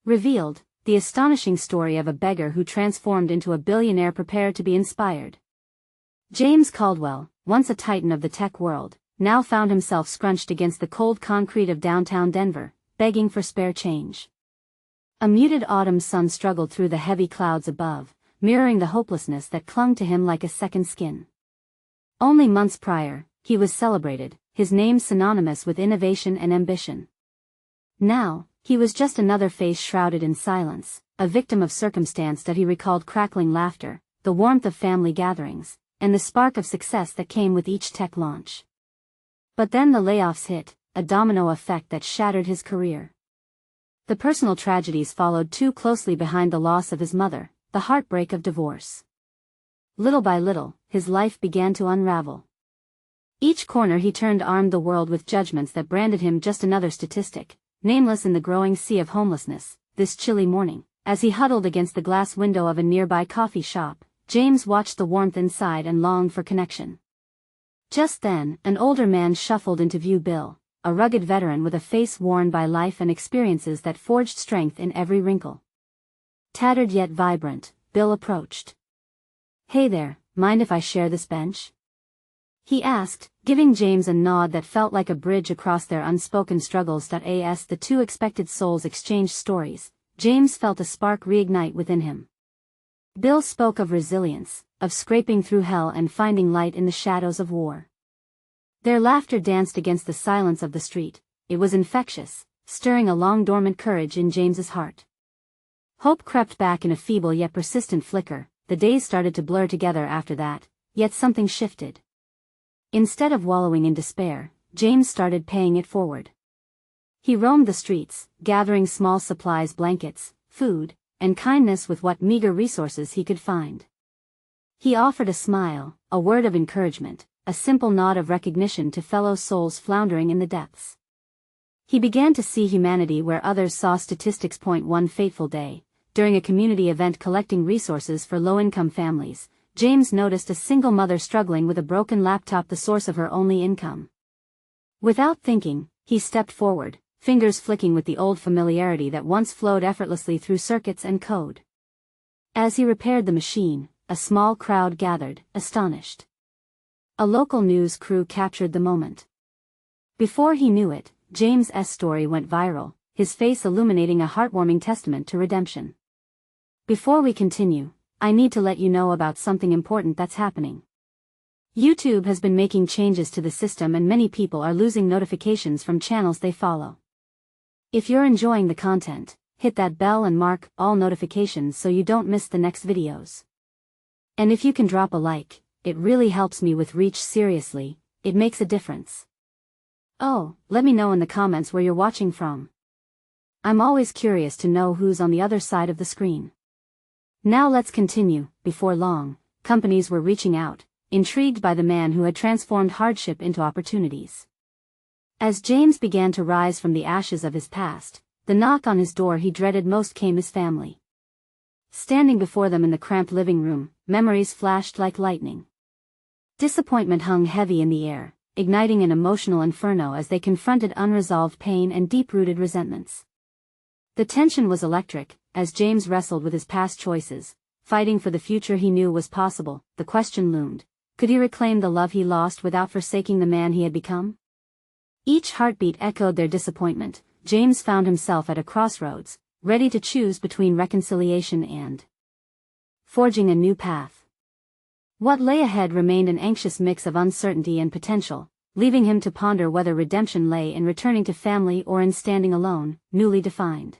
Revealed, the astonishing story of a beggar who transformed into a billionaire. Prepare to be inspired. James Caldwell, once a titan of the tech world, now found himself scrunched against the cold concrete of downtown Denver, begging for spare change. A muted autumn sun struggled through the heavy clouds above, mirroring the hopelessness that clung to him like a second skin. Only months prior, he was celebrated, his name synonymous with innovation and ambition. Now, he was just another face shrouded in silence, a victim of circumstance that he recalled: crackling laughter, the warmth of family gatherings, and the spark of success that came with each tech launch. But then the layoffs hit, a domino effect that shattered his career. The personal tragedies followed too closely behind: the loss of his mother, the heartbreak of divorce. Little by little, his life began to unravel. Each corner he turned armed the world with judgments that branded him just another statistic, nameless in the growing sea of homelessness. This chilly morning, as he huddled against the glass window of a nearby coffee shop, James watched the warmth inside and longed for connection. Just then, an older man shuffled into view. Bill, a rugged veteran with a face worn by life and experiences that forged strength in every wrinkle. Tattered yet vibrant, Bill approached. "Hey there, mind if I share this bench?" he asked, giving James a nod that felt like a bridge across their unspoken struggles. As the two expected souls exchanged stories, James felt a spark reignite within him. Bill spoke of resilience, of scraping through hell and finding light in the shadows of war. Their laughter danced against the silence of the street. It was infectious, stirring a long-dormant courage in James's heart. Hope crept back in a feeble yet persistent flicker. The days started to blur together after that, yet something shifted. Instead of wallowing in despair, James started paying it forward. He roamed the streets, gathering small supplies: blankets, food, and kindness with what meager resources he could find. He offered a smile, a word of encouragement, a simple nod of recognition to fellow souls floundering in the depths. He began to see humanity where others saw statistics. One fateful day, during a community event collecting resources for low-income families, James noticed a single mother struggling with a broken laptop, the source of her only income. Without thinking, he stepped forward, fingers flicking with the old familiarity that once flowed effortlessly through circuits and code. As he repaired the machine, a small crowd gathered, astonished. A local news crew captured the moment. Before he knew it, James's story went viral, his face illuminating a heartwarming testament to redemption. Before we continue, I need to let you know about something important that's happening. YouTube has been making changes to the system and many people are losing notifications from channels they follow. If you're enjoying the content, hit that bell and mark all notifications so you don't miss the next videos. And if you can drop a like, it really helps me with reach. Seriously, it makes a difference. Oh, let me know in the comments where you're watching from. I'm always curious to know who's on the other side of the screen. Now let's continue. Before long, companies were reaching out, intrigued by the man who had transformed hardship into opportunities. As James began to rise from the ashes of his past, the knock on his door he dreaded most came: his family. Standing before them in the cramped living room, memories flashed like lightning. Disappointment hung heavy in the air, igniting an emotional inferno as they confronted unresolved pain and deep-rooted resentments. The tension was electric, as James wrestled with his past choices, fighting for the future he knew was possible. The question loomed: could he reclaim the love he lost without forsaking the man he had become? Each heartbeat echoed their disappointment. James found himself at a crossroads, ready to choose between reconciliation and forging a new path. What lay ahead remained an anxious mix of uncertainty and potential, leaving him to ponder whether redemption lay in returning to family or in standing alone, newly defined.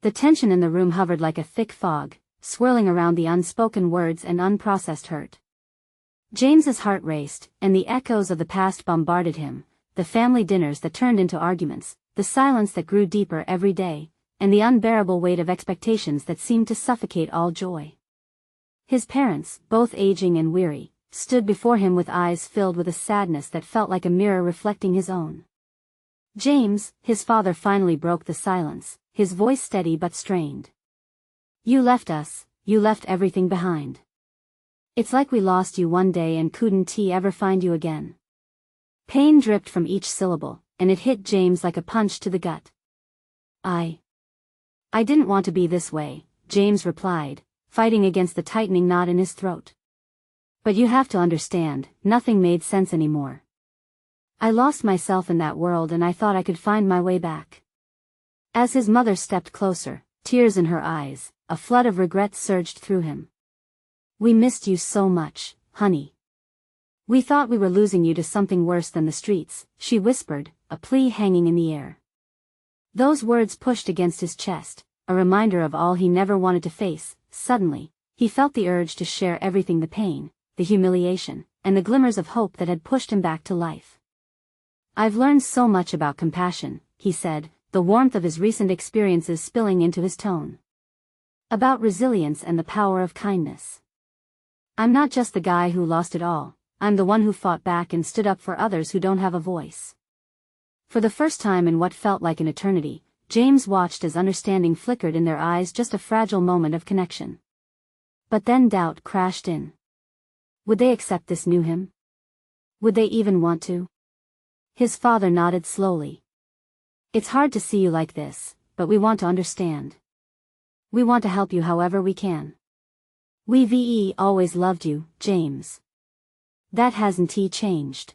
The tension in the room hovered like a thick fog, swirling around the unspoken words and unprocessed hurt. James's heart raced, and the echoes of the past bombarded him: the family dinners that turned into arguments, the silence that grew deeper every day, and the unbearable weight of expectations that seemed to suffocate all joy. His parents, both aging and weary, stood before him with eyes filled with a sadness that felt like a mirror reflecting his own. James, his father, finally broke the silence, his voice steady but strained. "You left us, you left everything behind. It's like we lost you one day and couldn't ever find you again." Pain dripped from each syllable, and it hit James like a punch to the gut. I I didn't want to be this way, James replied, fighting against the tightening knot in his throat. But you have to understand, nothing made sense anymore. I lost myself in that world and I thought I could find my way back. As his mother stepped closer, tears in her eyes, a flood of regret surged through him. We missed you so much, honey. We thought we were losing you to something worse than the streets, she whispered, a plea hanging in the air. Those words pushed against his chest, a reminder of all he never wanted to face. Suddenly, he felt the urge to share everything, the pain, the humiliation, and the glimmers of hope that had pushed him back to life. I've learned so much about compassion, he said, the warmth of his recent experiences spilling into his tone. About resilience and the power of kindness. I'm not just the guy who lost it all, I'm the one who fought back and stood up for others who don't have a voice. For the first time in what felt like an eternity, James watched as understanding flickered in their eyes, just a fragile moment of connection. But then doubt crashed in. Would they accept this new him? Would they even want to? His father nodded slowly. It's hard to see you like this, but we want to understand. We want to help you however we can. We've always loved you, James. That hasn't changed.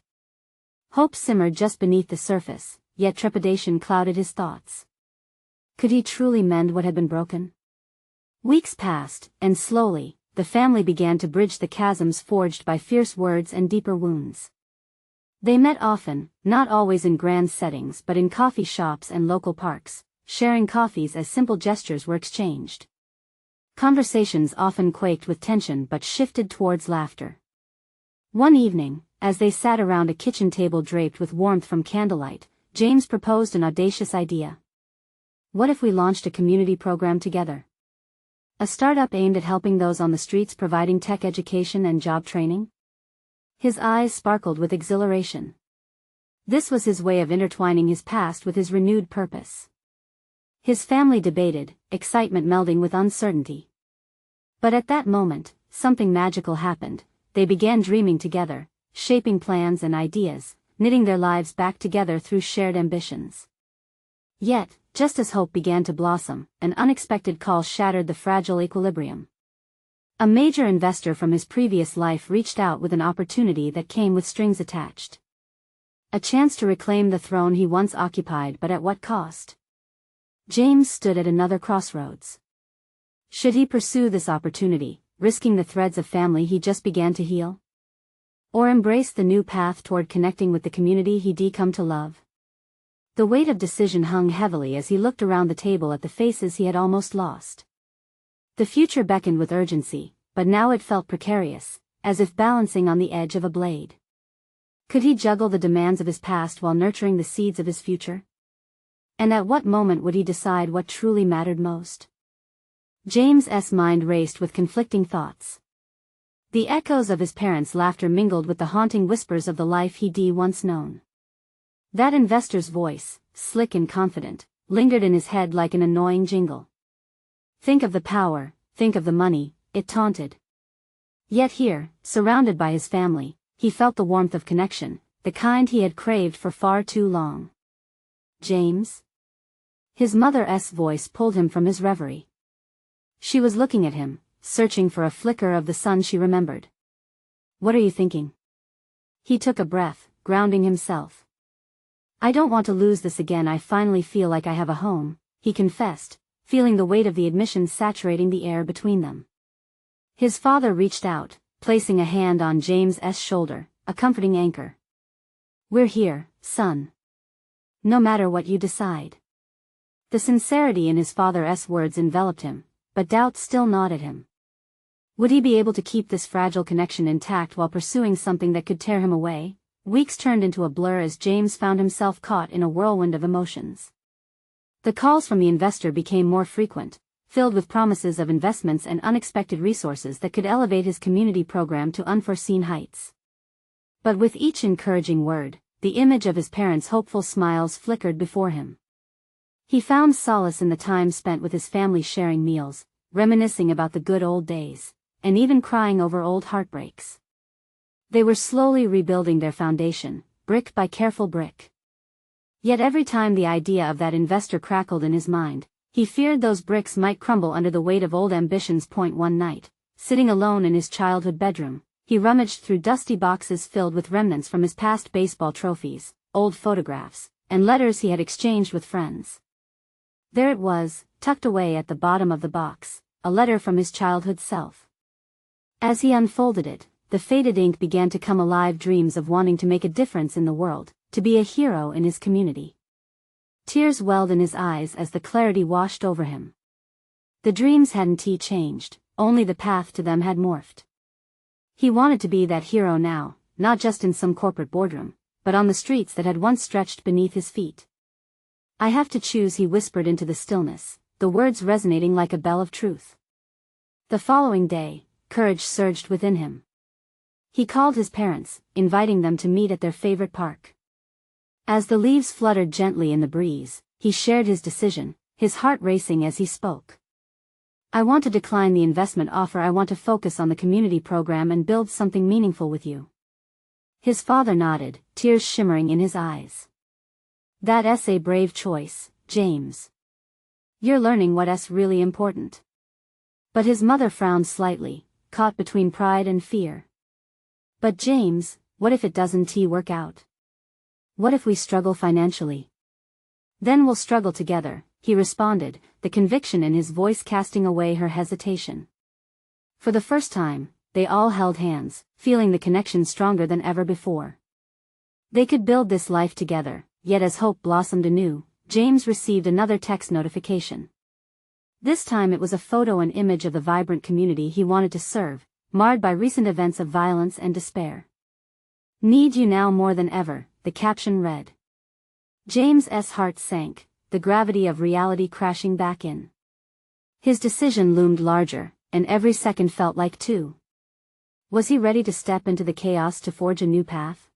Hope simmered just beneath the surface, yet trepidation clouded his thoughts. Could he truly mend what had been broken? Weeks passed, and slowly, the family began to bridge the chasms forged by fierce words and deeper wounds. They met often, not always in grand settings but in coffee shops and local parks, sharing coffees as simple gestures were exchanged. Conversations often quaked with tension but shifted towards laughter. One evening, as they sat around a kitchen table draped with warmth from candlelight, James proposed an audacious idea. What if we launched a community program together? A startup aimed at helping those on the streets, providing tech education and job training? His eyes sparkled with exhilaration. This was his way of intertwining his past with his renewed purpose. His family debated, excitement melding with uncertainty. But at that moment, something magical happened. They began dreaming together, shaping plans and ideas, knitting their lives back together through shared ambitions. Yet, just as hope began to blossom, an unexpected call shattered the fragile equilibrium. A major investor from his previous life reached out with an opportunity that came with strings attached. A chance to reclaim the throne he once occupied, but at what cost? James stood at another crossroads. Should he pursue this opportunity, risking the threads of family he just began to heal? Or embrace the new path toward connecting with the community he'd come to love? The weight of decision hung heavily as he looked around the table at the faces he had almost lost. The future beckoned with urgency, but now it felt precarious, as if balancing on the edge of a blade. Could he juggle the demands of his past while nurturing the seeds of his future? And at what moment would he decide what truly mattered most? James's mind raced with conflicting thoughts. The echoes of his parents' laughter mingled with the haunting whispers of the life he'd once known. That investor's voice, slick and confident, lingered in his head like an annoying jingle. Think of the power, think of the money, it taunted. Yet here, surrounded by his family, he felt the warmth of connection, the kind he had craved for far too long. James? His mother's voice pulled him from his reverie. She was looking at him, searching for a flicker of the sun she remembered. What are you thinking? He took a breath, grounding himself. I don't want to lose this again. I finally feel like I have a home, he confessed, feeling the weight of the admission saturating the air between them. His father reached out, placing a hand on James's shoulder, a comforting anchor. We're here, son. No matter what you decide. The sincerity in his father's words enveloped him, but doubt still gnawed at him. Would he be able to keep this fragile connection intact while pursuing something that could tear him away? Weeks turned into a blur as James found himself caught in a whirlwind of emotions. The calls from the investor became more frequent, filled with promises of investments and unexpected resources that could elevate his community program to unforeseen heights. But with each encouraging word, the image of his parents' hopeful smiles flickered before him. He found solace in the time spent with his family, sharing meals, reminiscing about the good old days, and even crying over old heartbreaks. They were slowly rebuilding their foundation, brick by careful brick. Yet every time the idea of that investor crackled in his mind, He feared those bricks might crumble under the weight of old ambitions. One night, sitting alone in his childhood bedroom, he rummaged through dusty boxes filled with remnants from his past baseball trophies, old photographs, and letters he had exchanged with friends. There it was, tucked away at the bottom of the box, a letter from his childhood self. As he unfolded it, the faded ink began to come alive, dreams of wanting to make a difference in the world, to be a hero in his community. Tears welled in his eyes as the clarity washed over him. The dreams hadn't changed, only the path to them had morphed. He wanted to be that hero now, not just in some corporate boardroom, but on the streets that had once stretched beneath his feet. "I have to choose," he whispered into the stillness, the words resonating like a bell of truth. The following day, courage surged within him. He called his parents, inviting them to meet at their favorite park. As the leaves fluttered gently in the breeze, he shared his decision, his heart racing as he spoke. "I want to decline the investment offer. I want to focus on the community program and build something meaningful with you." His father nodded, tears shimmering in his eyes. "That's a brave choice, James. You're learning what's really important." But his mother frowned slightly, caught between pride and fear. "But James, what if it doesn't work out? What if we struggle financially?" "Then we'll struggle together," he responded, the conviction in his voice casting away her hesitation. For the first time, they all held hands, feeling the connection stronger than ever before. They could build this life together. Yet as hope blossomed anew, James received another text notification. This time it was a photo and image of the vibrant community he wanted to serve, marred by recent events of violence and despair. "Need you now more than ever," the caption read. James's heart sank, the gravity of reality crashing back in. His decision loomed larger, and every second felt like two. Was he ready to step into the chaos to forge a new path?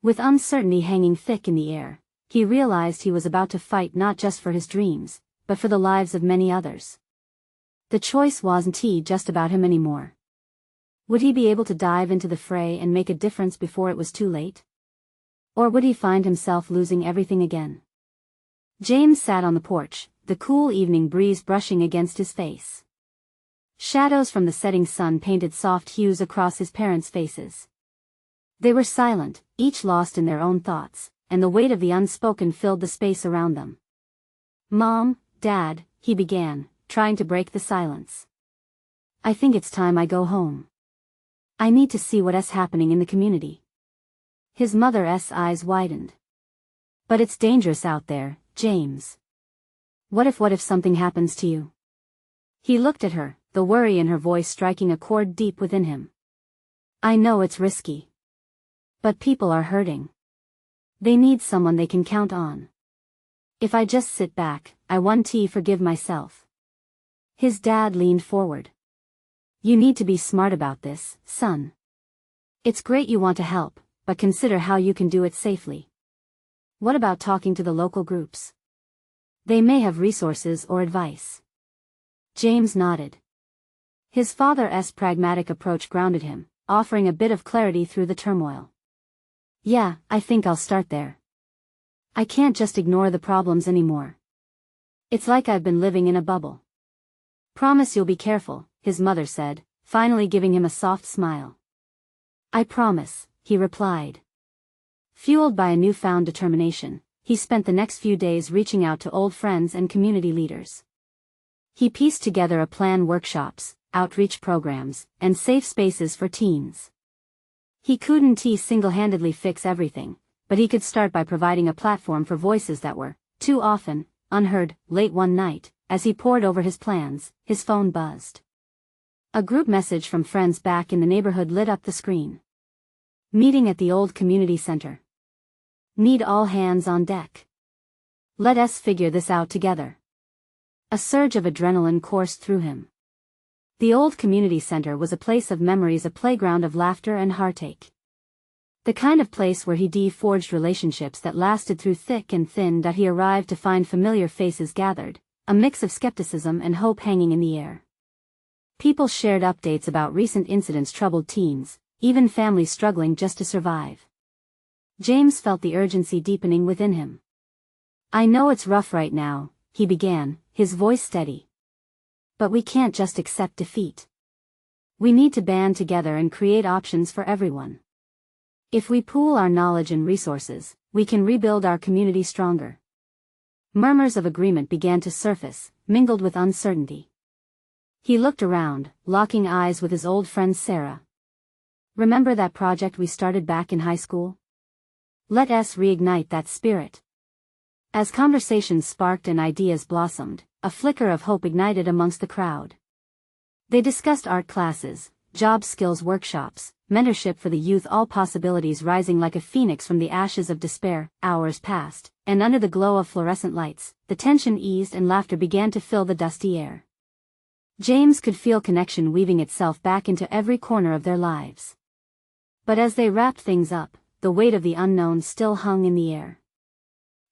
With uncertainty hanging thick in the air, he realized he was about to fight not just for his dreams, but for the lives of many others. The choice wasn't just about him anymore. Would he be able to dive into the fray and make a difference before it was too late? Or would he find himself losing everything again? James sat on the porch, the cool evening breeze brushing against his face. Shadows from the setting sun painted soft hues across his parents' faces. They were silent, each lost in their own thoughts, and the weight of the unspoken filled the space around them. "Mom, Dad," he began, trying to break the silence. "I think it's time I go home. I need to see what's happening in the community." His mother's eyes widened. "But it's dangerous out there, James. What if something happens to you?" He looked at her, the worry in her voice striking a chord deep within him. "I know it's risky. But people are hurting. They need someone they can count on. If I just sit back, I won't forgive myself." His dad leaned forward. "You need to be smart about this, son. It's great you want to help, but consider how you can do it safely. What about talking to the local groups? They may have resources or advice." James nodded. His father's pragmatic approach grounded him, offering a bit of clarity through the turmoil. "Yeah, I think I'll start there. I can't just ignore the problems anymore. It's like I've been living in a bubble." "Promise you'll be careful," his mother said, finally giving him a soft smile. "I promise," he replied. Fueled by a newfound determination, he spent the next few days reaching out to old friends and community leaders. He pieced together a plan: workshops, outreach programs, and safe spaces for teens. He couldn't single-handedly fix everything, but he could start by providing a platform for voices that were, too often, unheard. Late one night, as he pored over his plans, his phone buzzed. A group message from friends back in the neighborhood lit up the screen. "Meeting at the old community center. Need all hands on deck. Let us figure this out together." A surge of adrenaline coursed through him. The old community center was a place of memories, a playground of laughter and heartache. The kind of place where he forged relationships that lasted through thick and thin. He arrived to find familiar faces gathered, a mix of skepticism and hope hanging in the air. People shared updates about recent incidents, troubled teens, even families struggling just to survive. James felt the urgency deepening within him. "I know it's rough right now," he began, his voice steady. But we can't just accept defeat. We need to band together and create options for everyone. If we pool our knowledge and resources, we can rebuild our community stronger. Murmurs of agreement began to surface, mingled with uncertainty. He looked around, locking eyes with his old friend Sarah. Remember that project we started back in high school? Let us reignite that spirit. As conversations sparked and ideas blossomed, a flicker of hope ignited amongst the crowd. They discussed art classes, job skills workshops, mentorship for the youth, all possibilities rising like a phoenix from the ashes of despair. Hours passed, and under the glow of fluorescent lights, the tension eased and laughter began to fill the dusty air. James could feel connection weaving itself back into every corner of their lives. But as they wrapped things up, the weight of the unknown still hung in the air.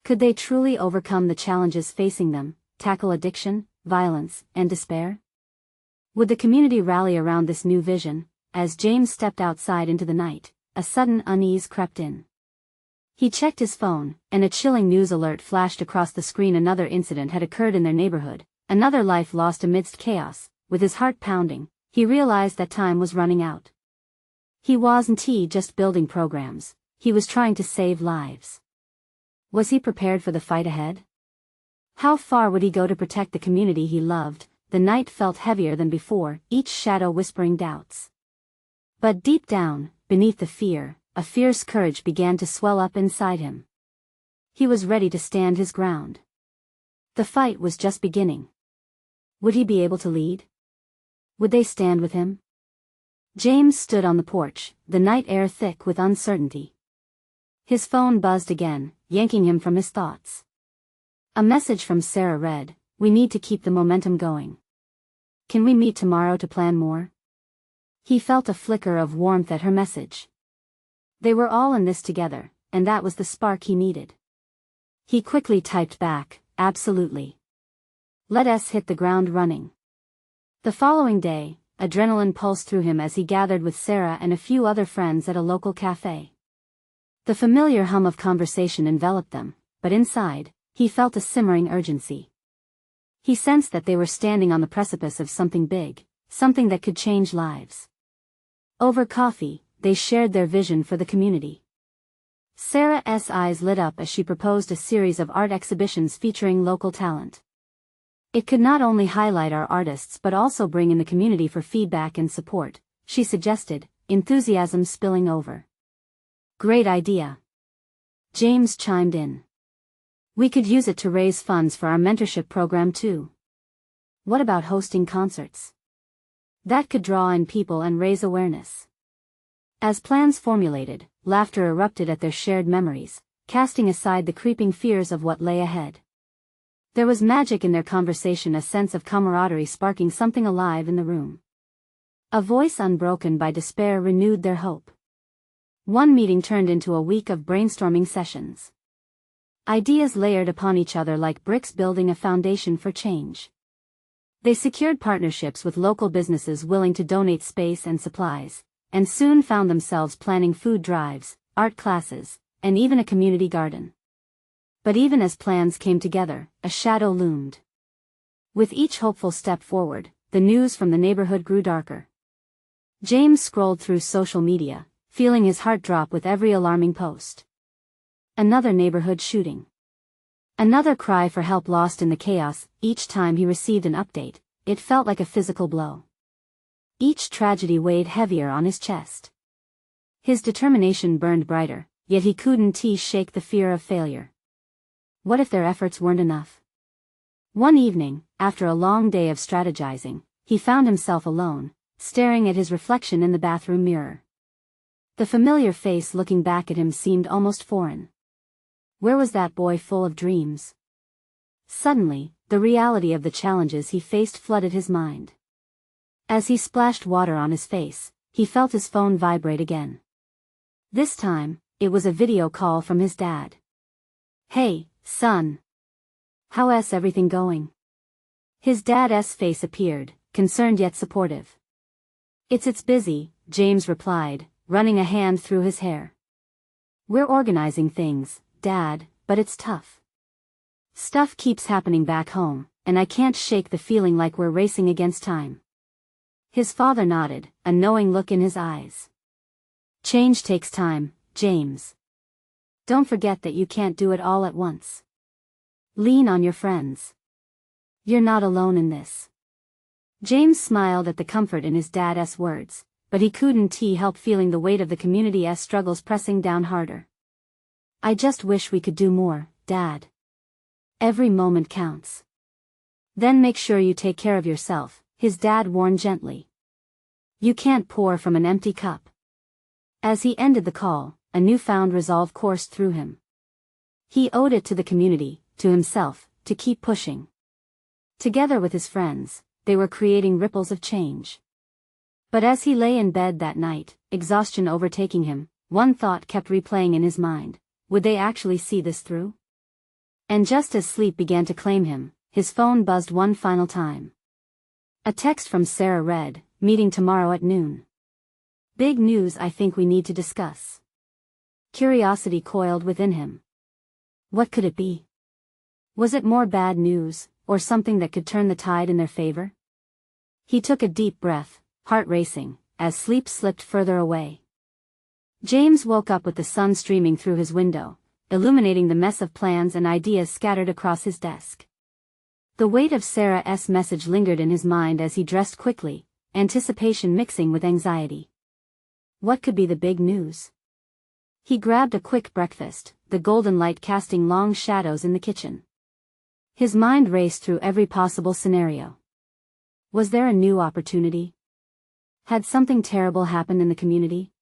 Could they truly overcome the challenges facing them, tackle addiction, violence, and despair? Would the community rally around this new vision? As James stepped outside into the night, a sudden unease crept in. He checked his phone, and a chilling news alert flashed across the screen. Another incident had occurred in their neighborhood, another life lost amidst chaos. With his heart pounding, he realized that time was running out. He wasn't just building programs, he was trying to save lives. Was he prepared for the fight ahead? How far would he go to protect the community he loved? The night felt heavier than before, each shadow whispering doubts. But deep down, beneath the fear, a fierce courage began to swell up inside him. He was ready to stand his ground. The fight was just beginning. Would he be able to lead? Would they stand with him? James stood on the porch, the night air thick with uncertainty. His phone buzzed again, yanking him from his thoughts. A message from Sarah read, "We need to keep the momentum going. Can we meet tomorrow to plan more?" He felt a flicker of warmth at her message. They were all in this together, and that was the spark he needed. He quickly typed back, "Absolutely. Let us hit the ground running." The following day, adrenaline pulsed through him as he gathered with Sarah and a few other friends at a local cafe. The familiar hum of conversation enveloped them, but inside, he felt a simmering urgency. He sensed that they were standing on the precipice of something big, something that could change lives. Over coffee, they shared their vision for the community. Sarah's eyes lit up as she proposed a series of art exhibitions featuring local talent. It could not only highlight our artists but also bring in the community for feedback and support, she suggested, enthusiasm spilling over. Great idea. James chimed in. We could use it to raise funds for our mentorship program too. What about hosting concerts? That could draw in people and raise awareness. As plans formulated, laughter erupted at their shared memories, casting aside the creeping fears of what lay ahead. There was magic in their conversation, a sense of camaraderie sparking something alive in the room. A voice unbroken by despair renewed their hope. One meeting turned into a week of brainstorming sessions. Ideas layered upon each other like bricks, building a foundation for change. They secured partnerships with local businesses willing to donate space and supplies, and soon found themselves planning food drives, art classes, and even a community garden. But even as plans came together, a shadow loomed. With each hopeful step forward, the news from the neighborhood grew darker. James scrolled through social media, feeling his heart drop with every alarming post. Another neighborhood shooting. Another cry for help lost in the chaos. Each time he received an update, it felt like a physical blow. Each tragedy weighed heavier on his chest. His determination burned brighter, yet he couldn't shake the fear of failure. What if their efforts weren't enough? One evening, after a long day of strategizing, he found himself alone, staring at his reflection in the bathroom mirror. The familiar face looking back at him seemed almost foreign. Where was that boy full of dreams? Suddenly, the reality of the challenges he faced flooded his mind. As he splashed water on his face, he felt his phone vibrate again. This time, it was a video call from his dad. "Hey, son. How's everything going?" His dad's face appeared, concerned yet supportive. It's busy," James replied, running a hand through his hair. "We're organizing things, Dad, but it's tough. Stuff keeps happening back home, and I can't shake the feeling like we're racing against time." His father nodded, a knowing look in his eyes. "Change takes time, James. Don't forget that you can't do it all at once. Lean on your friends. You're not alone in this." James smiled at the comfort in his dad's words, but he couldn't help feeling the weight of the community's struggles pressing down harder. "I just wish we could do more, Dad. Every moment counts." "Then make sure you take care of yourself," his dad warned gently. "You can't pour from an empty cup." As he ended the call, a newfound resolve coursed through him. He owed it to the community, to himself, to keep pushing. Together with his friends, they were creating ripples of change. But as he lay in bed that night, exhaustion overtaking him, one thought kept replaying in his mind: would they actually see this through? And just as sleep began to claim him, his phone buzzed one final time. A text from Sarah read, "Meeting tomorrow at noon. Big news I think we need to discuss." Curiosity coiled within him. What could it be? Was it more bad news, or something that could turn the tide in their favor? He took a deep breath, heart racing, as sleep slipped further away. James woke up with the sun streaming through his window, illuminating the mess of plans and ideas scattered across his desk. The weight of Sarah's message lingered in his mind as he dressed quickly, anticipation mixing with anxiety. What could be the big news? He grabbed a quick breakfast, the golden light casting long shadows in the kitchen. His mind raced through every possible scenario. Was there a new opportunity? Had something terrible happened in the community?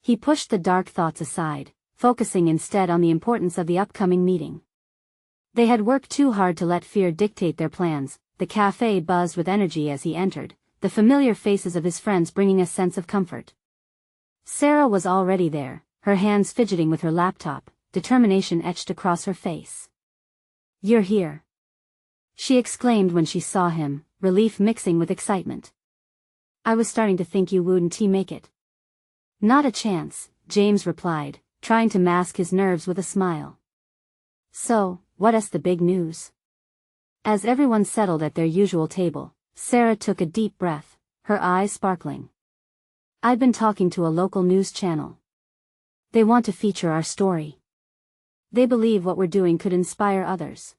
He pushed the dark thoughts aside, focusing instead on the importance of the upcoming meeting. They had worked too hard to let fear dictate their plans. The cafe buzzed with energy as he entered, the familiar faces of his friends bringing a sense of comfort. Sarah was already there, her hands fidgeting with her laptop, determination etched across her face. "You're here," she exclaimed when she saw him, relief mixing with excitement. "I was starting to think you wouldn't make it." "Not a chance," James replied, trying to mask his nerves with a smile. "So, what's the big news?" As everyone settled at their usual table, Sarah took a deep breath, her eyes sparkling. "I've been talking to a local news channel. They want to feature our story. They believe what we're doing could inspire others."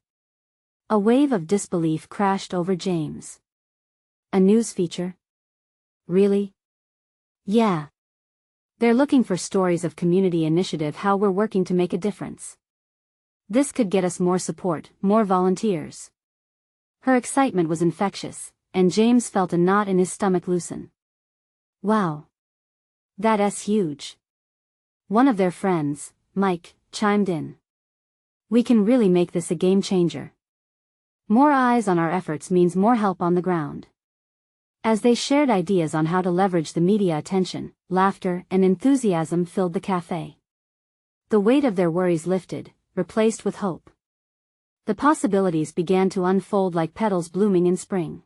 A wave of disbelief crashed over James. "A news feature? Really?" "Yeah. They're looking for stories of community initiative, how we're working to make a difference. This could get us more support, more volunteers." Her excitement was infectious, and James felt a knot in his stomach loosen. "Wow. That's huge." One of their friends, Mike, chimed in. "We can really make this a game changer. More eyes on our efforts means more help on the ground." As they shared ideas on how to leverage the media attention, laughter and enthusiasm filled the cafe. The weight of their worries lifted, replaced with hope. The possibilities began to unfold like petals blooming in spring.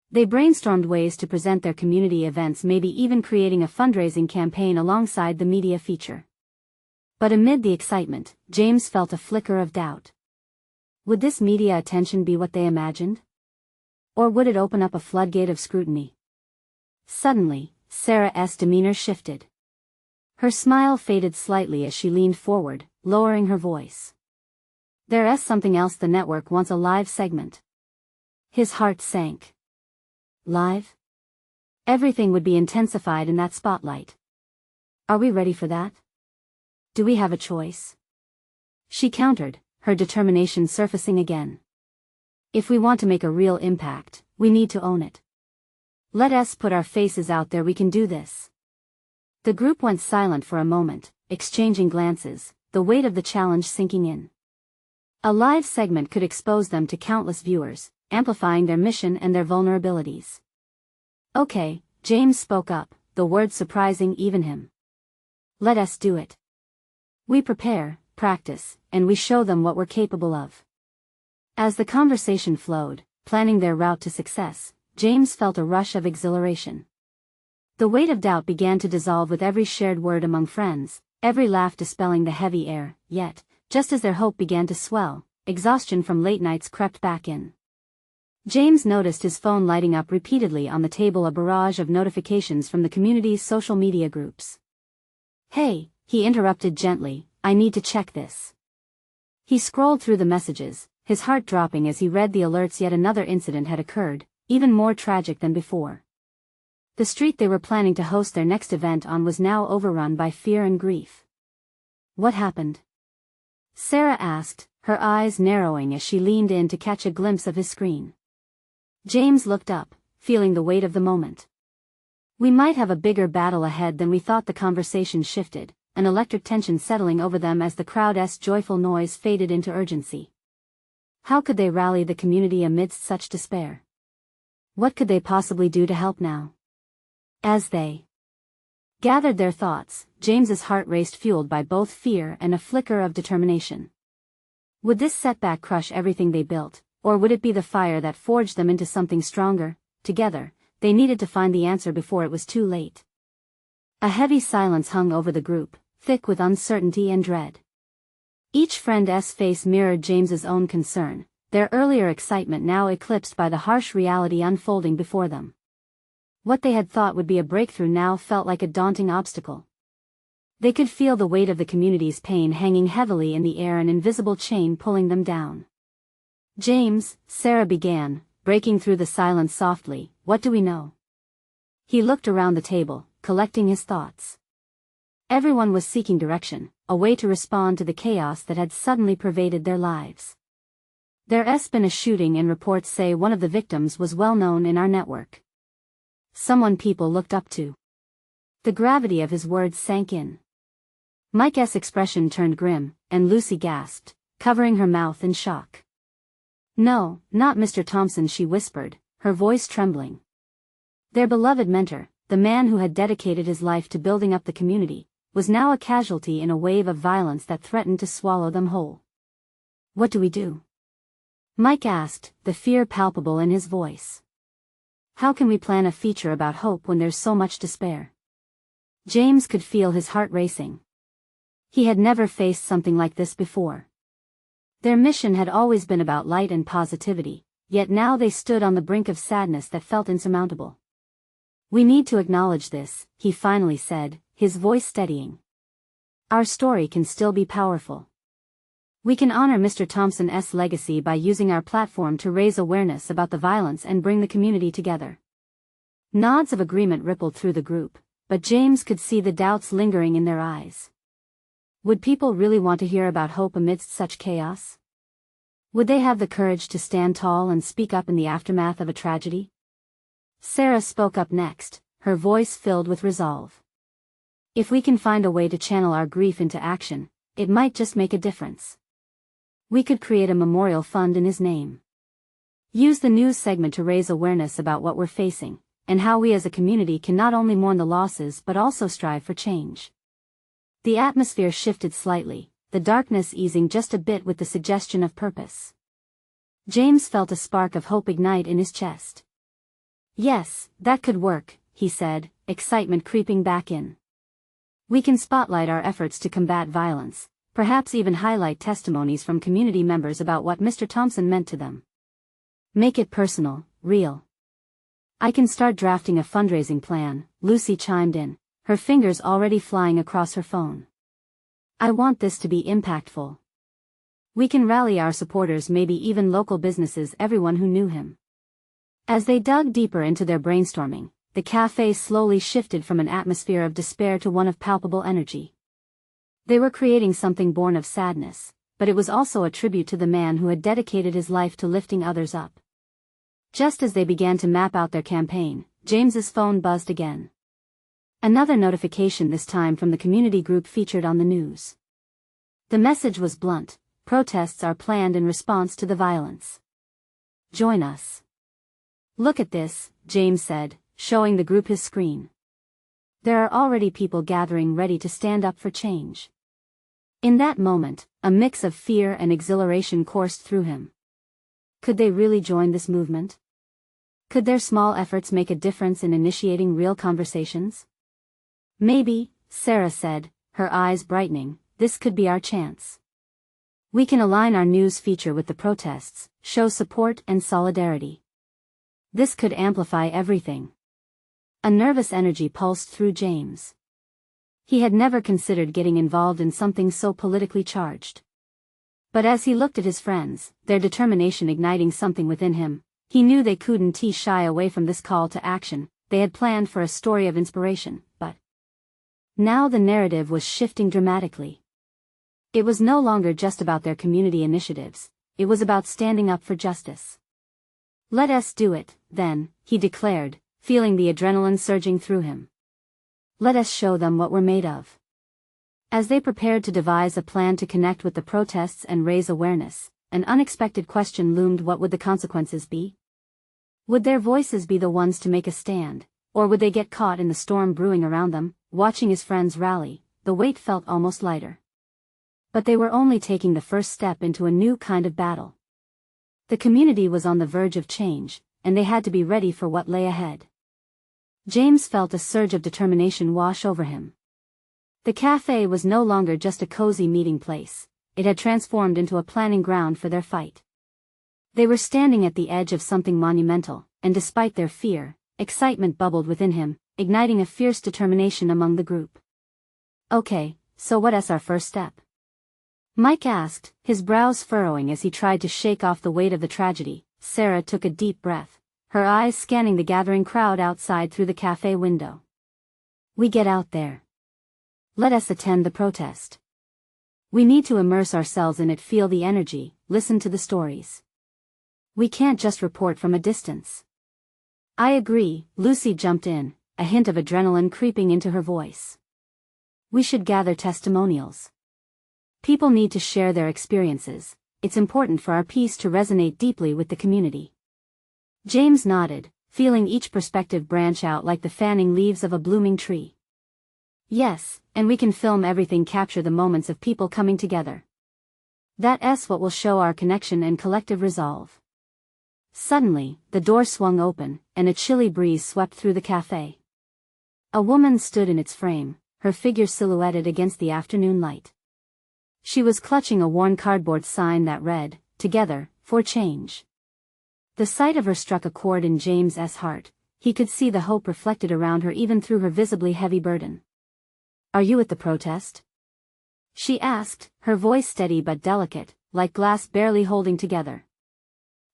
They brainstormed ways to present their community events, maybe even creating a fundraising campaign alongside the media feature. But amid the excitement, James felt a flicker of doubt. Would this media attention be what they imagined? Or would it open up a floodgate of scrutiny? Suddenly, Sarah's demeanor shifted. Her smile faded slightly as she leaned forward, lowering her voice. "There's something else. The network wants a live segment." His heart sank. Live? Everything would be intensified in that spotlight. Are we ready for that? Do we have a choice? She countered, her determination surfacing again. If we want to make a real impact, we need to own it. Let us put our faces out there. We can do this. The group went silent for a moment, exchanging glances, the weight of the challenge sinking in. A live segment could expose them to countless viewers, amplifying their mission and their vulnerabilities. "Okay," James spoke up, the words surprising even him. "Let us do it. We prepare, practice, and we show them what we're capable of." As the conversation flowed, planning their route to success, James felt a rush of exhilaration. The weight of doubt began to dissolve with every shared word among friends, every laugh dispelling the heavy air, yet, just as their hope began to swell, exhaustion from late nights crept back in. James noticed his phone lighting up repeatedly on the table, a barrage of notifications from the community's social media groups. "Hey," he interrupted gently, "I need to check this." He scrolled through the messages, his heart dropping as he read the alerts. Yet another incident had occurred, even more tragic than before. The street they were planning to host their next event on was now overrun by fear and grief. "What happened?" Sarah asked, her eyes narrowing as she leaned in to catch a glimpse of his screen. James looked up, feeling the weight of the moment. "We might have a bigger battle ahead than we thought." The conversation shifted, an electric tension settling over them as the crowd's joyful noise faded into urgency. How could they rally the community amidst such despair? What could they possibly do to help now? As they gathered their thoughts, James's heart raced, fueled by both fear and a flicker of determination. Would this setback crush everything they built, or would it be the fire that forged them into something stronger? Together, they needed to find the answer before it was too late. A heavy silence hung over the group, thick with uncertainty and dread. Each friend's face mirrored James's own concern, their earlier excitement now eclipsed by the harsh reality unfolding before them. What they had thought would be a breakthrough now felt like a daunting obstacle. They could feel the weight of the community's pain hanging heavily in the air, an invisible chain pulling them down. "James," Sarah began, breaking through the silence softly, "what do we know?" He looked around the table, collecting his thoughts. Everyone was seeking direction, a way to respond to the chaos that had suddenly pervaded their lives. "There's been a shooting and reports say one of the victims was well known in our network. Someone people looked up to." The gravity of his words sank in. Mike's expression turned grim, and Lucy gasped, covering her mouth in shock. "No, not Mr. Thompson," she whispered, her voice trembling. Their beloved mentor, the man who had dedicated his life to building up the community, was now a casualty in a wave of violence that threatened to swallow them whole. "What do we do?" Mike asked, the fear palpable in his voice. "How can we plan a feature about hope when there's so much despair?" James could feel his heart racing. He had never faced something like this before. Their mission had always been about light and positivity, yet now they stood on the brink of sadness that felt insurmountable. "We need to acknowledge this," he finally said, his voice steadying. "Our story can still be powerful. We can honor Mr. Thompson's legacy by using our platform to raise awareness about the violence and bring the community together." Nods of agreement rippled through the group, but James could see the doubts lingering in their eyes. Would people really want to hear about hope amidst such chaos? Would they have the courage to stand tall and speak up in the aftermath of a tragedy? Sarah spoke up next, her voice filled with resolve. "If we can find a way to channel our grief into action, it might just make a difference. We could create a memorial fund in his name. Use the news segment to raise awareness about what we're facing, and how we as a community can not only mourn the losses but also strive for change." The atmosphere shifted slightly, the darkness easing just a bit with the suggestion of purpose. James felt a spark of hope ignite in his chest. "Yes, that could work," he said, excitement creeping back in. "We can spotlight our efforts to combat violence, perhaps even highlight testimonies from community members about what Mr. Thompson meant to them. Make it personal, real." "I can start drafting a fundraising plan," Lucy chimed in, her fingers already flying across her phone. "I want this to be impactful. We can rally our supporters, maybe even local businesses, everyone who knew him." As they dug deeper into their brainstorming, the cafe slowly shifted from an atmosphere of despair to one of palpable energy. They were creating something born of sadness, but it was also a tribute to the man who had dedicated his life to lifting others up. Just as they began to map out their campaign, James's phone buzzed again. Another notification, this time from the community group featured on the news. The message was blunt: "Protests are planned in response to the violence. Join us." "Look at this," James said, showing the group his screen. "There are already people gathering ready to stand up for change." In that moment, a mix of fear and exhilaration coursed through him. Could they really join this movement? Could their small efforts make a difference in initiating real conversations? "Maybe," Sarah said, her eyes brightening, "this could be our chance. We can align our news feature with the protests, show support and solidarity. This could amplify everything. A nervous energy pulsed through James. He had never considered getting involved in something so politically charged. But as he looked at his friends, their determination igniting something within him, he knew they couldn't shy away from this call to action. They had planned for a story of inspiration, but now the narrative was shifting dramatically. It was no longer just about their community initiatives, it was about standing up for justice. "Let us do it, then," he declared, feeling the adrenaline surging through him. "Let us show them what we're made of." As they prepared to devise a plan to connect with the protests and raise awareness, an unexpected question loomed: what would the consequences be? Would their voices be the ones to make a stand, or would they get caught in the storm brewing around them? Watching his friends rally, the weight felt almost lighter. But they were only taking the first step into a new kind of battle. The community was on the verge of change, and they had to be ready for what lay ahead. James felt a surge of determination wash over him. The cafe was no longer just a cozy meeting place, it had transformed into a planning ground for their fight. They were standing at the edge of something monumental, and despite their fear, excitement bubbled within him, igniting a fierce determination among the group. "Okay, so what's our first step?" Mike asked, his brows furrowing as he tried to shake off the weight of the tragedy. Sarah took a deep breath, her eyes scanning the gathering crowd outside through the cafe window. "We get out there. Let us attend the protest. We need to immerse ourselves in it, feel the energy, listen to the stories. We can't just report from a distance." "I agree," Lucy jumped in, a hint of adrenaline creeping into her voice. "We should gather testimonials. People need to share their experiences, it's important for our piece to resonate deeply with the community." James nodded, feeling each perspective branch out like the fanning leaves of a blooming tree. "Yes, and we can film everything, capture the moments of people coming together. That's what will show our connection and collective resolve." Suddenly, the door swung open, and a chilly breeze swept through the cafe. A woman stood in its frame, her figure silhouetted against the afternoon light. She was clutching a worn cardboard sign that read, "Together, for Change." The sight of her struck a chord in James's heart. He could see the hope reflected around her even through her visibly heavy burden. "Are you at the protest?" she asked, her voice steady but delicate, like glass barely holding together.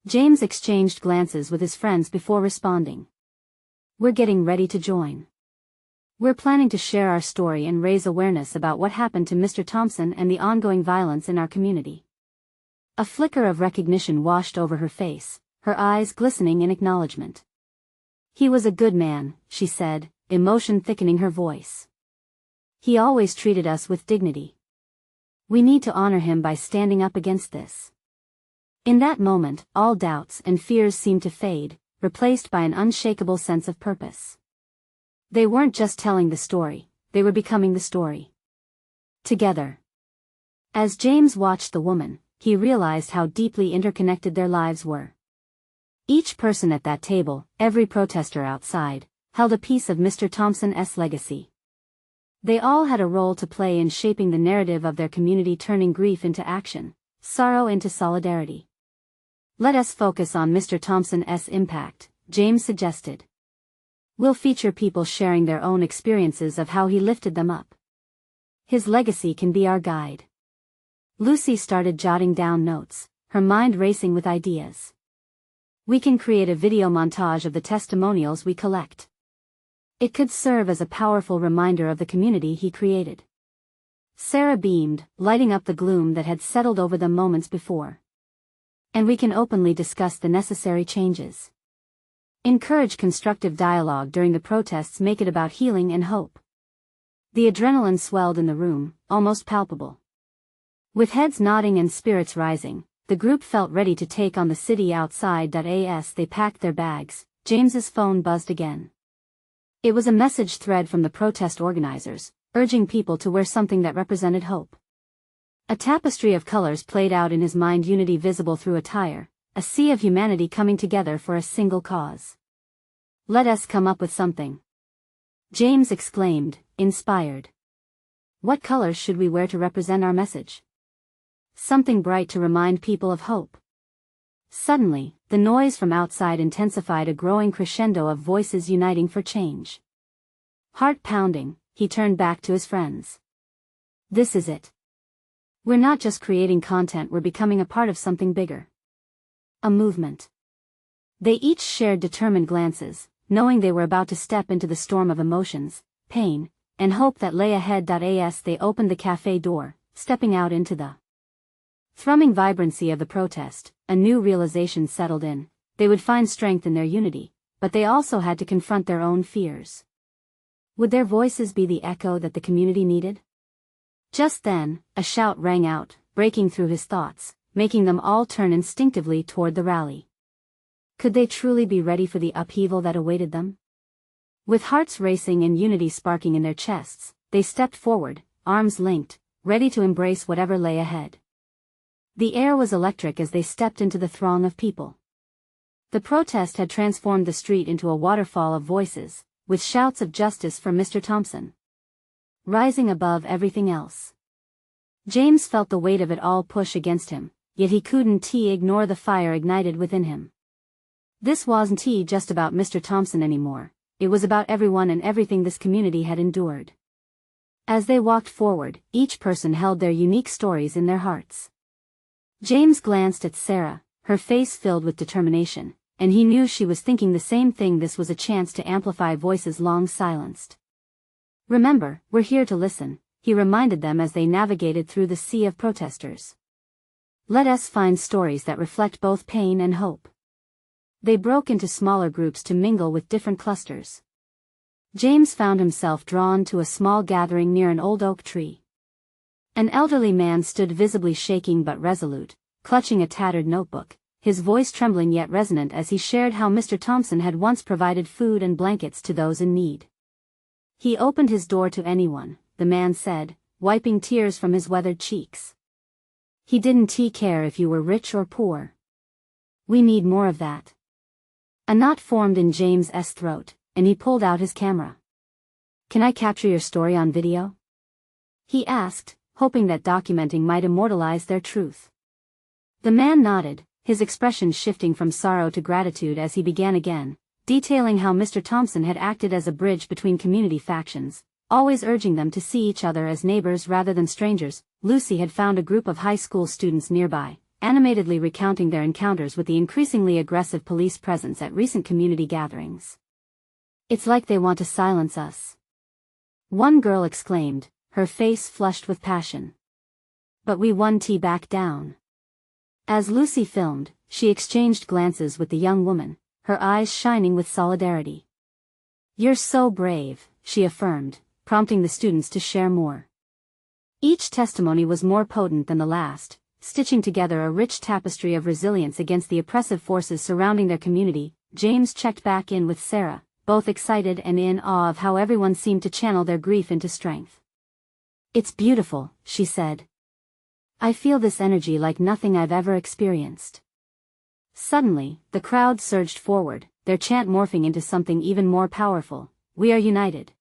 James exchanged glances with his friends before responding. "We're getting ready to join. We're planning to share our story and raise awareness about what happened to Mr. Thompson and the ongoing violence in our community." A flicker of recognition washed over her face, her eyes glistening in acknowledgement. "He was a good man," she said, emotion thickening her voice. "He always treated us with dignity. We need to honor him by standing up against this." In that moment, all doubts and fears seemed to fade, replaced by an unshakable sense of purpose. They weren't just telling the story, they were becoming the story. Together. As James watched the woman, he realized how deeply interconnected their lives were. Each person at that table, every protester outside, held a piece of Mr. Thompson's legacy. They all had a role to play in shaping the narrative of their community, turning grief into action, sorrow into solidarity. "Let us focus on Mr. Thompson's impact," James suggested. "We'll feature people sharing their own experiences of how he lifted them up. His legacy can be our guide." Lucy started jotting down notes, her mind racing with ideas. "We can create a video montage of the testimonials we collect. It could serve as a powerful reminder of the community he created." Sarah beamed, lighting up the gloom that had settled over them moments before. "And we can openly discuss the necessary changes. Encourage constructive dialogue during the protests, make it about healing and hope." The adrenaline swelled in the room, almost palpable. With heads nodding and spirits rising, the group felt ready to take on the city outside. As they packed their bags, James's phone buzzed again. It was a message thread from the protest organizers, urging people to wear something that represented hope. A tapestry of colors played out in his mind, unity visible through attire, a sea of humanity coming together for a single cause. "Let us come up with something," James exclaimed, inspired. "What colors should we wear to represent our message?" "Something bright to remind people of hope." Suddenly, the noise from outside intensified, a growing crescendo of voices uniting for change. Heart pounding, he turned back to his friends. This is it. We're not just creating content, we're becoming a part of something bigger. A movement. They each shared determined glances, knowing they were about to step into the storm of emotions, pain, and hope that lay ahead. As they opened the cafe door, stepping out into the thrumming vibrancy of the protest, a new realization settled in. They would find strength in their unity, but they also had to confront their own fears. Would their voices be the echo that the community needed? Just then, a shout rang out, breaking through his thoughts, making them all turn instinctively toward the rally. Could they truly be ready for the upheaval that awaited them? With hearts racing and unity sparking in their chests, they stepped forward, arms linked, ready to embrace whatever lay ahead. The air was electric as they stepped into the throng of people. The protest had transformed the street into a waterfall of voices, with shouts of justice for Mr. Thompson rising above everything else. James felt the weight of it all push against him, yet he couldn't ignore the fire ignited within him. This wasn't just about Mr. Thompson anymore, it was about everyone and everything this community had endured. As they walked forward, each person held their unique stories in their hearts. James glanced at Sarah, her face filled with determination, and he knew she was thinking the same thing. This was a chance to amplify voices long silenced. Remember, we're here to listen, he reminded them as they navigated through the sea of protesters. Let us find stories that reflect both pain and hope. They broke into smaller groups to mingle with different clusters. James found himself drawn to a small gathering near an old oak tree. An elderly man stood visibly shaking but resolute, clutching a tattered notebook, his voice trembling yet resonant as he shared how Mr. Thompson had once provided food and blankets to those in need. He opened his door to anyone, the man said, wiping tears from his weathered cheeks. He didn't care if you were rich or poor. We need more of that. A knot formed in James's throat, and he pulled out his camera. Can I capture your story on video? He asked, hoping that documenting might immortalize their truth. The man nodded, his expression shifting from sorrow to gratitude as he began again, detailing how Mr. Thompson had acted as a bridge between community factions, always urging them to see each other as neighbors rather than strangers. Lucy had found a group of high school students nearby, animatedly recounting their encounters with the increasingly aggressive police presence at recent community gatherings. It's like they want to silence us. One girl exclaimed, her face flushed with passion. But we won back down. As Lucy filmed, she exchanged glances with the young woman, her eyes shining with solidarity. You're so brave, she affirmed, prompting the students to share more. Each testimony was more potent than the last, stitching together a rich tapestry of resilience against the oppressive forces surrounding their community. James checked back in with Sarah, both excited and in awe of how everyone seemed to channel their grief into strength. It's beautiful, she said. I feel this energy like nothing I've ever experienced. Suddenly, the crowd surged forward, their chant morphing into something even more powerful. We are united.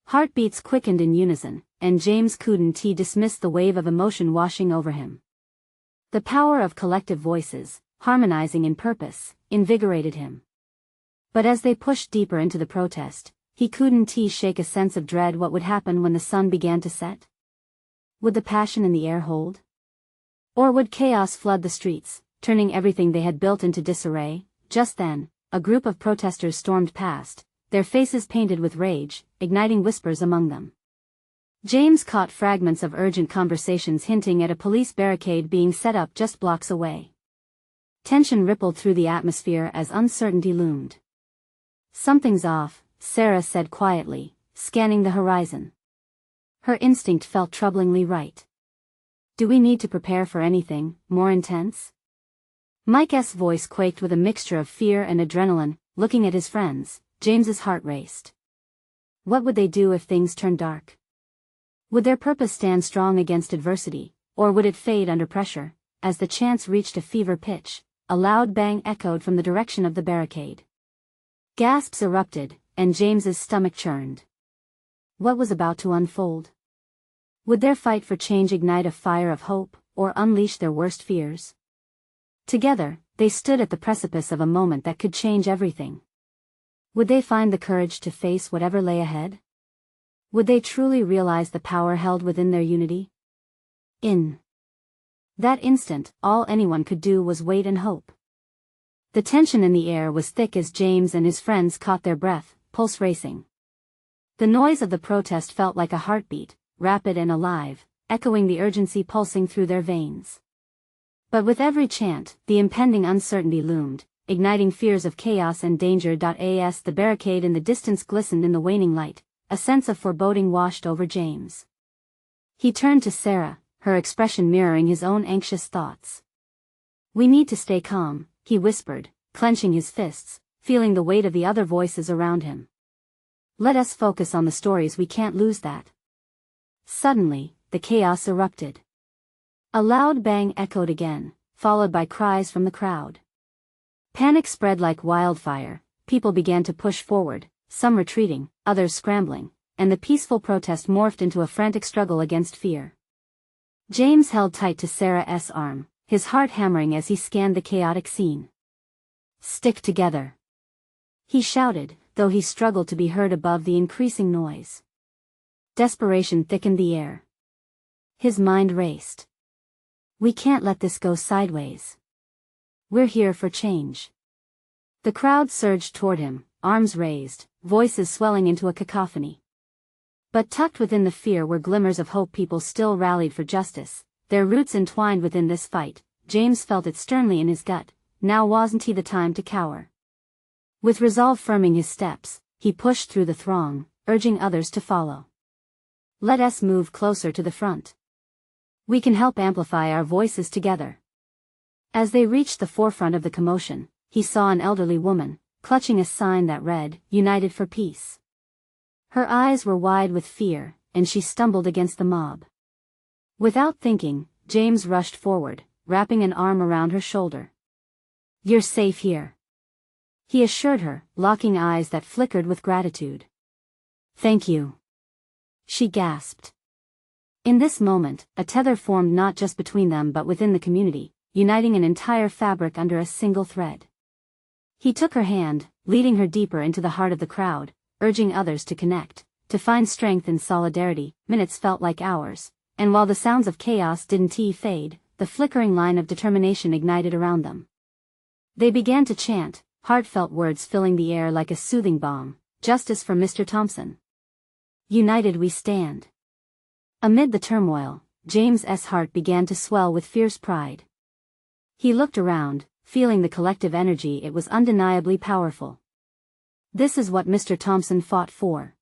Heartbeats quickened in unison, and James couldn't dismiss the wave of emotion washing over him. The power of collective voices, harmonizing in purpose, invigorated him. But as they pushed deeper into the protest, he couldn't shake a sense of dread. What would happen when the sun began to set? Would the passion in the air hold? Or would chaos flood the streets, turning everything they had built into disarray? Just then, a group of protesters stormed past, their faces painted with rage, igniting whispers among them. James caught fragments of urgent conversations hinting at a police barricade being set up just blocks away. Tension rippled through the atmosphere as uncertainty loomed. Something's off, Sarah said quietly, scanning the horizon. Her instinct felt troublingly right. Do we need to prepare for anything more intense? Mike's voice quaked with a mixture of fear and adrenaline. Looking at his friends, James's heart raced. What would they do if things turned dark? Would their purpose stand strong against adversity, or would it fade under pressure? As the chants reached a fever pitch, a loud bang echoed from the direction of the barricade. Gasps erupted, and James's stomach churned. What was about to unfold? Would their fight for change ignite a fire of hope, or unleash their worst fears? Together, they stood at the precipice of a moment that could change everything. Would they find the courage to face whatever lay ahead? Would they truly realize the power held within their unity? In that instant, all anyone could do was wait and hope. The tension in the air was thick as James and his friends caught their breath, pulse racing. The noise of the protest felt like a heartbeat, rapid and alive, echoing the urgency pulsing through their veins. But with every chant, the impending uncertainty loomed, igniting fears of chaos and danger. As the barricade in the distance glistened in the waning light, a sense of foreboding washed over James. He turned to Sarah, her expression mirroring his own anxious thoughts. "We need to stay calm," he whispered, clenching his fists, feeling the weight of the other voices around him. "Let us focus on the stories. We can't lose that." Suddenly, the chaos erupted. A loud bang echoed again, followed by cries from the crowd. Panic spread like wildfire, people began to push forward, some retreating, others scrambling, and the peaceful protest morphed into a frantic struggle against fear. James held tight to Sarah's arm, his heart hammering as he scanned the chaotic scene. "Stick together," he shouted, though he struggled to be heard above the increasing noise. Desperation thickened the air. His mind raced. "We can't let this go sideways. We're here for change." The crowd surged toward him, arms raised, voices swelling into a cacophony. But tucked within the fear were glimmers of hope. People still rallied for justice, their roots entwined within this fight. James felt it sternly in his gut. Now wasn't he the time to cower? With resolve firming his steps, he pushed through the throng, urging others to follow. "Let us move closer to the front. We can help amplify our voices together." As they reached the forefront of the commotion, he saw an elderly woman, clutching a sign that read, "United for Peace." Her eyes were wide with fear, and she stumbled against the mob. Without thinking, James rushed forward, wrapping an arm around her shoulder. "You're safe here," he assured her, locking eyes that flickered with gratitude. "Thank you," she gasped. In this moment, a tether formed not just between them but within the community, uniting an entire fabric under a single thread. He took her hand, leading her deeper into the heart of the crowd, urging others to connect, to find strength in solidarity. Minutes felt like hours, and while the sounds of chaos didn't fade, the flickering line of determination ignited around them. They began to chant, heartfelt words filling the air like a soothing balm. "Justice for Mr. Thompson. United we stand." Amid the turmoil, James's heart began to swell with fierce pride. He looked around, feeling the collective energy. It was undeniably powerful. "This is what Mr. Thompson fought for,"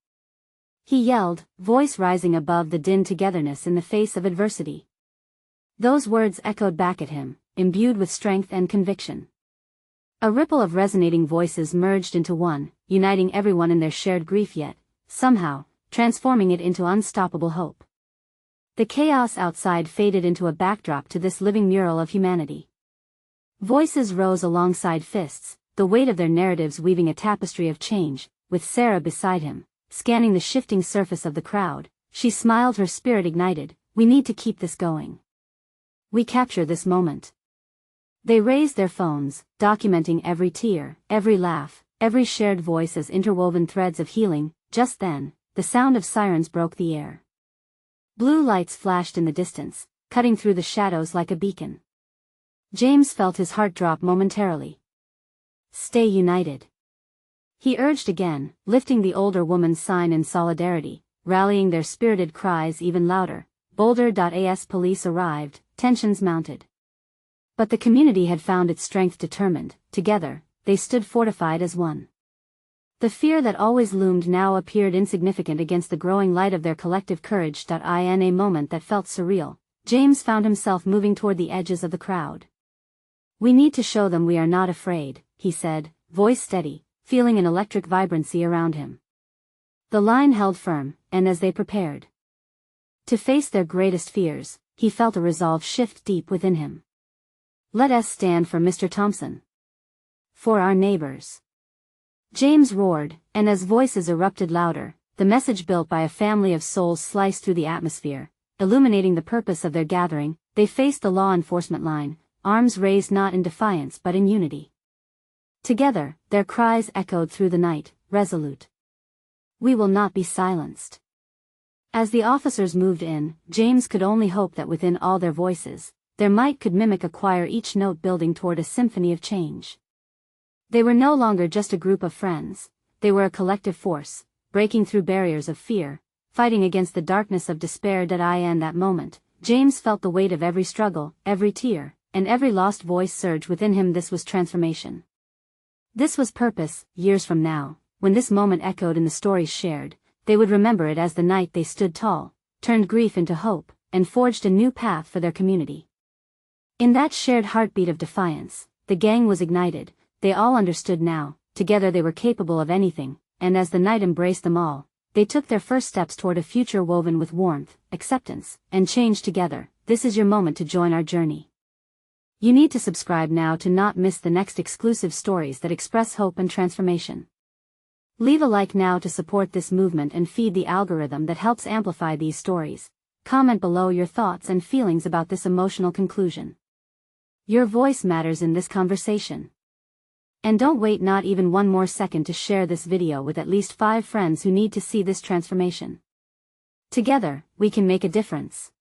he yelled, voice rising above the din. "Togetherness in the face of adversity." Those words echoed back at him, imbued with strength and conviction. A ripple of resonating voices merged into one, uniting everyone in their shared grief, yet, somehow, transforming it into unstoppable hope. The chaos outside faded into a backdrop to this living mural of humanity. Voices rose alongside fists, the weight of their narratives weaving a tapestry of change. With Sarah beside him, scanning the shifting surface of the crowd, she smiled, her spirit ignited. "We need to keep this going. We capture this moment." They raised their phones, documenting every tear, every laugh, every shared voice as interwoven threads of healing. Just then, the sound of sirens broke the air. Blue lights flashed in the distance, cutting through the shadows like a beacon. James felt his heart drop momentarily. "Stay united," he urged again, lifting the older woman's sign in solidarity, rallying their spirited cries even louder. Bolder. As police arrived, tensions mounted. But the community had found its strength. Determined, together, they stood fortified as one. The fear that always loomed now appeared insignificant against the growing light of their collective courage. In a moment that felt surreal, James found himself moving toward the edges of the crowd. "We need to show them we are not afraid," he said, voice steady, feeling an electric vibrancy around him. The line held firm, and as they prepared to face their greatest fears, he felt a resolve shift deep within him. "Let us stand for Mr. Thompson. For our neighbors." James roared, and as voices erupted louder, the message built by a family of souls sliced through the atmosphere, illuminating the purpose of their gathering. They faced the law enforcement line, arms raised not in defiance but in unity. Together, their cries echoed through the night, resolute. "We will not be silenced." As the officers moved in, James could only hope that within all their voices, their might could mimic a choir, each note building toward a symphony of change. They were no longer just a group of friends, they were a collective force, breaking through barriers of fear, fighting against the darkness of despair. In that moment, James felt the weight of every struggle, every tear, and every lost voice surge within him. This was transformation. This was purpose. Years from now, when this moment echoed in the stories shared, they would remember it as the night they stood tall, turned grief into hope, and forged a new path for their community. In that shared heartbeat of defiance, the gang was ignited. They all understood now, together they were capable of anything, and as the night embraced them all, they took their first steps toward a future woven with warmth, acceptance, and change together. This is your moment to join our journey. You need to subscribe now to not miss the next exclusive stories that express hope and transformation. Leave a like now to support this movement and feed the algorithm that helps amplify these stories. Comment below your thoughts and feelings about this emotional conclusion. Your voice matters in this conversation. And don't wait not even one more second to share this video with at least 5 friends who need to see this transformation. Together, we can make a difference.